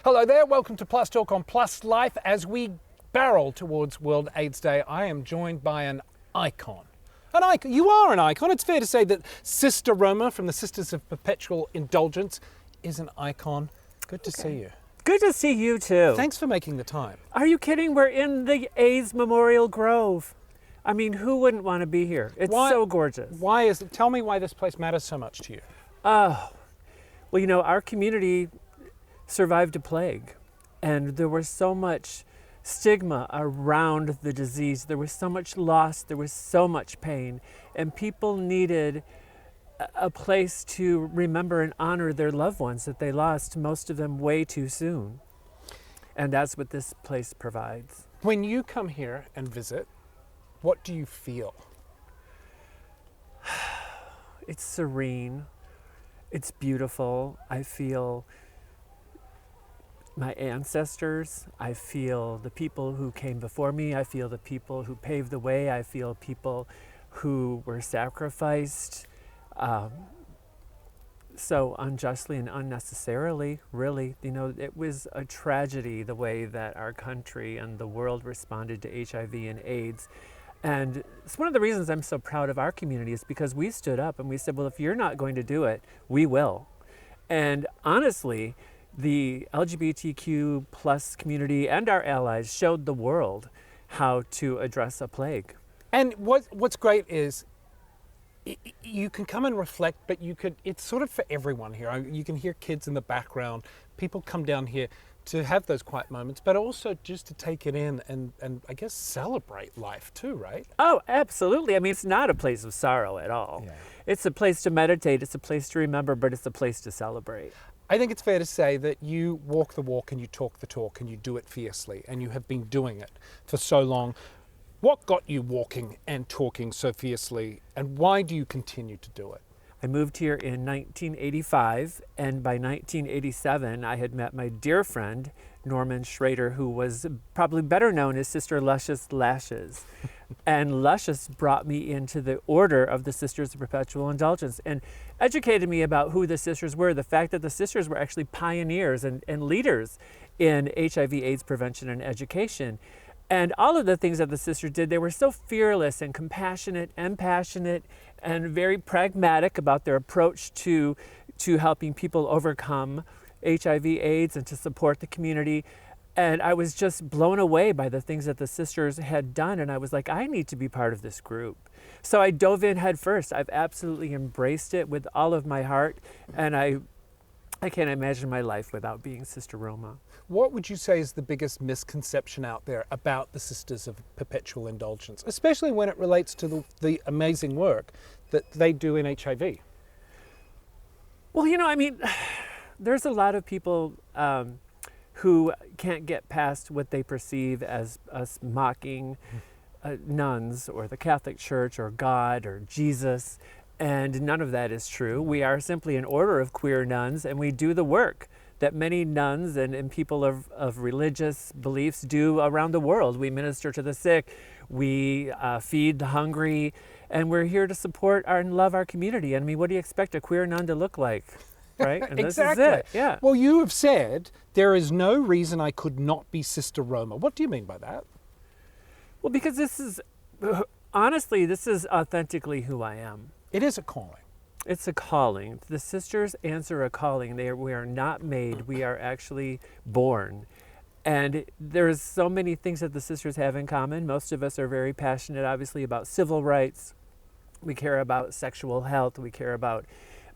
Hello there, welcome to Plus Talk on Plus Life. As we barrel towards World AIDS Day, I am joined by an icon. An icon. You are an icon. It's fair to say that Sister Roma from the Sisters of Perpetual Indulgence is an icon. Good to see you. Good to see you too. Thanks for making the time. Are you kidding? We're in the AIDS Memorial Grove. I mean, who wouldn't want to be here? It's so gorgeous. Why is it? Tell me why this place matters so much to you. Well, you know, our community survived a plague, and there was so much stigma around the disease. There was so much loss. There was so much pain, and people needed a place to remember and honor their loved ones that they lost, most of them way too soon. And that's what this place provides. When you come here and visit, what do you feel? It's serene. It's beautiful. I feel my ancestors. I feel the people who came before me. I feel the people who paved the way. I feel people who were sacrificed so unjustly and unnecessarily, really. You know, it was a tragedy the way that our country and the world responded to HIV and AIDS. And it's one of the reasons I'm so proud of our community is because we stood up and we said, well, if you're not going to do it, we will. And honestly, the LGBTQ plus community and our allies showed the world how to address a plague. And what's great is you can come and reflect, but it's sort of for everyone here. You can hear kids in the background. People come down here to have those quiet moments, but also just to take it in and I guess celebrate life too, right? Oh, absolutely. I mean, it's not a place of sorrow at all. Yeah. It's a place to meditate. It's a place to remember, but it's a place to celebrate. I think it's fair to say that you walk the walk and you talk the talk and you do it fiercely, and you have been doing it for so long. What got you walking and talking so fiercely, and why do you continue to do it? I moved here in 1985, and by 1987, I had met my dear friend, Norman Schrader, who was probably better known as Sister Luscious Lashes. And Luscious brought me into the order of the Sisters of Perpetual Indulgence and educated me about who the sisters were, the fact that the sisters were actually pioneers and leaders in HIV/AIDS prevention and education. And all of the things that the sisters did, they were so fearless and compassionate and passionate and very pragmatic about their approach to helping people overcome HIV/AIDS and to support the community. And I was just blown away by the things that the sisters had done. And I was like, I need to be part of this group. So I dove in head first. I've absolutely embraced it with all of my heart. And I can't imagine my life without being Sister Roma. What would you say is the biggest misconception out there about the Sisters of Perpetual Indulgence, especially when it relates to the amazing work that they do in HIV? Well, you know, I mean, there's a lot of people who can't get past what they perceive as us mocking nuns or the Catholic Church or God or Jesus. And none of that is true. We are simply an order of queer nuns, and we do the work that many nuns and people of religious beliefs do around the world. We minister to the sick, we feed the hungry, and we're here to support and love our community. I mean, what do you expect a queer nun to look like, right? And Exactly. This is it. Yeah. Well, you have said, there is no reason I could not be Sister Roma. What do you mean by that? Well, because honestly, this is authentically who I am. It is a calling. It's a calling. The sisters answer a calling. We are not made. We are actually born. And there's so many things that the sisters have in common. Most of us are very passionate, obviously, about civil rights. We care about sexual health. We care about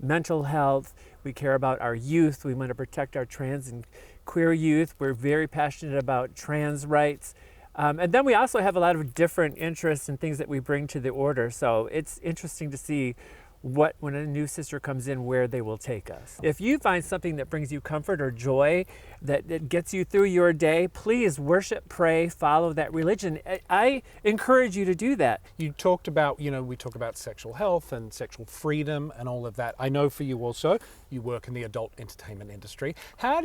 mental health. We care about our youth. We want to protect our trans and queer youth. We're very passionate about trans rights. And then we also have a lot of different interests and things that we bring to the order. So it's interesting to see when a new sister comes in, where they will take us. If you find something that brings you comfort or joy, that gets you through your day, please worship, pray, follow that religion. I encourage you to do that. You talked about, we talk about sexual health and sexual freedom and all of that. I know for you also, you work in the adult entertainment industry. How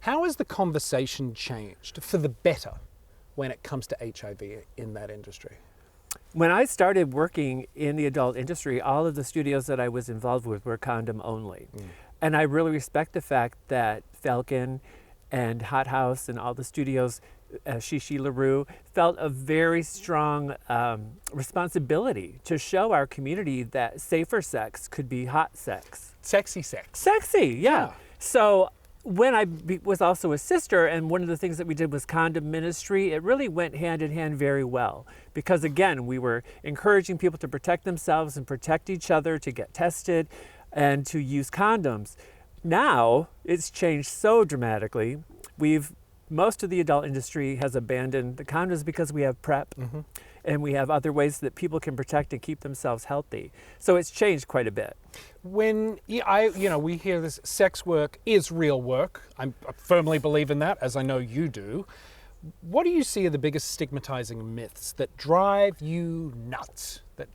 has the conversation changed for the better when it comes to HIV in that industry? When I started working in the adult industry, all of the studios that I was involved with were condom only. And I really respect the fact that Falcon and Hot House and all the studios, Shishi LaRue, felt a very strong responsibility to show our community that safer sex could be hot sex. Sexy sex. Sexy, yeah. So when I was also a sister, and one of the things that we did was condom ministry, it really went hand in hand very well. Because again, we were encouraging people to protect themselves and protect each other, to get tested and to use condoms. Now, it's changed so dramatically. Most of the adult industry has abandoned the condoms because we have PrEP, and we have other ways that people can protect and keep themselves healthy. So it's changed quite a bit. When we hear this, sex work is real work. I firmly believe in that, as I know you do. What do you see are the biggest stigmatizing myths that drive you nuts, that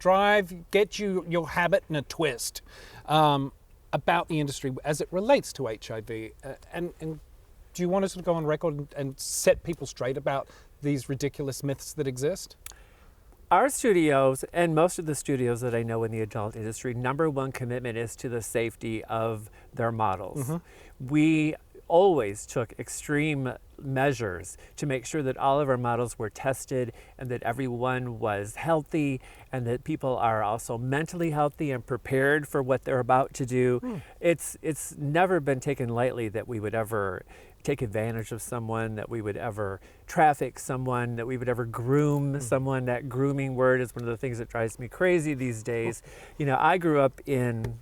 get you your habit in a twist about the industry as it relates to HIV? And do you want us to go on record and set people straight about these ridiculous myths that exist? Our studios, and most of the studios that I know in the adult industry, number one commitment is to the safety of their models. We always took extreme measures to make sure that all of our models were tested and that everyone was healthy and that people are also mentally healthy and prepared for what they're about to do. It's never been taken lightly that we would ever take advantage of someone, that we would ever traffic someone, that we would ever groom someone. That grooming word is one of the things that drives me crazy these days. You know, I grew up in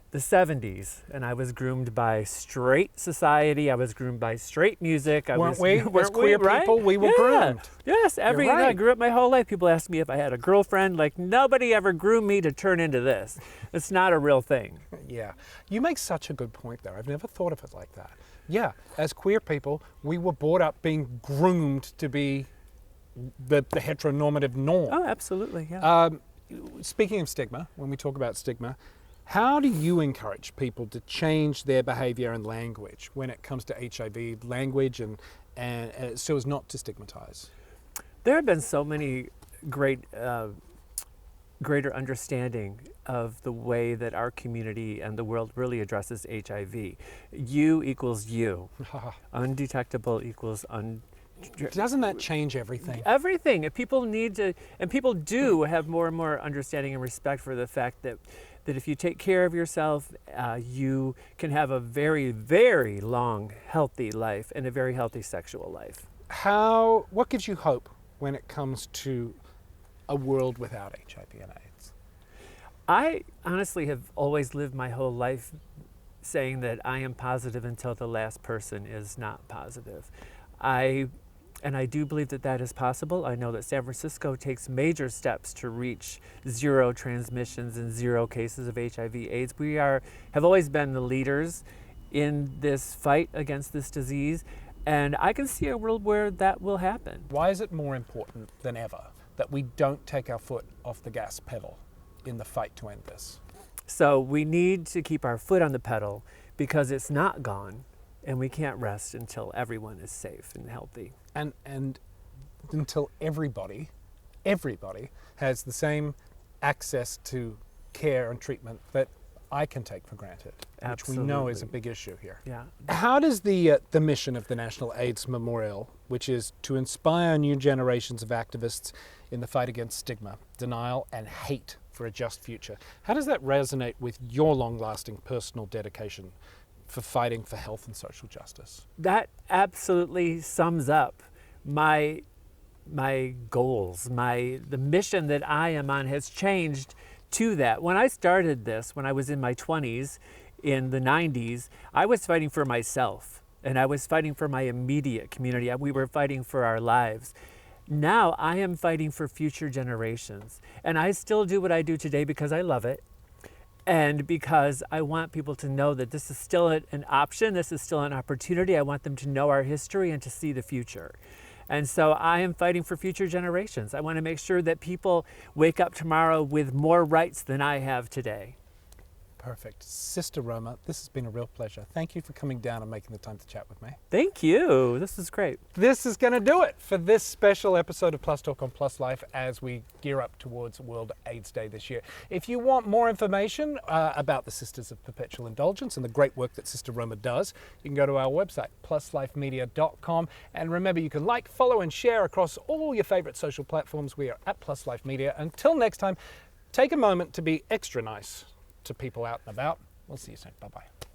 the 70s, and I was groomed by straight society. I was groomed by straight music. Weren't we? As queer people, we were groomed. Yes, right. I grew up my whole life. People ask me if I had a girlfriend. Like, nobody ever groomed me to turn into this. It's not a real thing. Yeah. You make such a good point there. I've never thought of it like that. Yeah, as queer people, we were brought up being groomed to be the heteronormative norm. Oh, absolutely, yeah. Speaking of stigma, when we talk about stigma, how do you encourage people to change their behavior and language when it comes to HIV language and so as not to stigmatize? There have been so many greater understanding of the way that our community and the world really addresses HIV. You equals you. Undetectable equals Doesn't that change everything? Everything. People need to, and people do have more and more understanding and respect for the fact that if you take care of yourself, you can have a very, very long, healthy life and a very healthy sexual life. What gives you hope when it comes to a world without HIV and AIDS? I honestly have always lived my whole life saying that I am positive until the last person is not positive. And I do believe that that is possible. I know that San Francisco takes major steps to reach zero transmissions and zero cases of HIV/AIDS. We have always been the leaders in this fight against this disease, and I can see a world where that will happen. Why is it more important than ever that we don't take our foot off the gas pedal in the fight to end this? So we need to keep our foot on the pedal because it's not gone. And we can't rest until everyone is safe and healthy. And until everybody has the same access to care and treatment that I can take for granted, Absolutely. Which we know is a big issue here. Yeah. How does the mission of the National AIDS Memorial, which is to inspire new generations of activists in the fight against stigma, denial, and hate for a just future, how does that resonate with your long-lasting personal dedication for fighting for health and social justice? That absolutely sums up my goals. The mission that I am on has changed to that. When I started this, when I was in my 20s, in the 90s, I was fighting for myself and I was fighting for my immediate community. We were fighting for our lives. Now I am fighting for future generations. And I still do what I do today because I love it. And because I want people to know that this is still an option, this is still an opportunity. I want them to know our history and to see the future. And so I am fighting for future generations. I want to make sure that people wake up tomorrow with more rights than I have today. Perfect. Sister Roma, this has been a real pleasure. Thank you for coming down and making the time to chat with me. Thank you. This is great. This is going to do it for this special episode of Plus Talk on Plus Life as we gear up towards World AIDS Day this year. If you want more information about the Sisters of Perpetual Indulgence and the great work that Sister Roma does, you can go to our website, pluslifemedia.com. And remember, you can like, follow, and share across all your favorite social platforms. We are at Plus Life Media. Until next time, take a moment to be extra nice to people out and about. We'll see you soon. Bye-bye.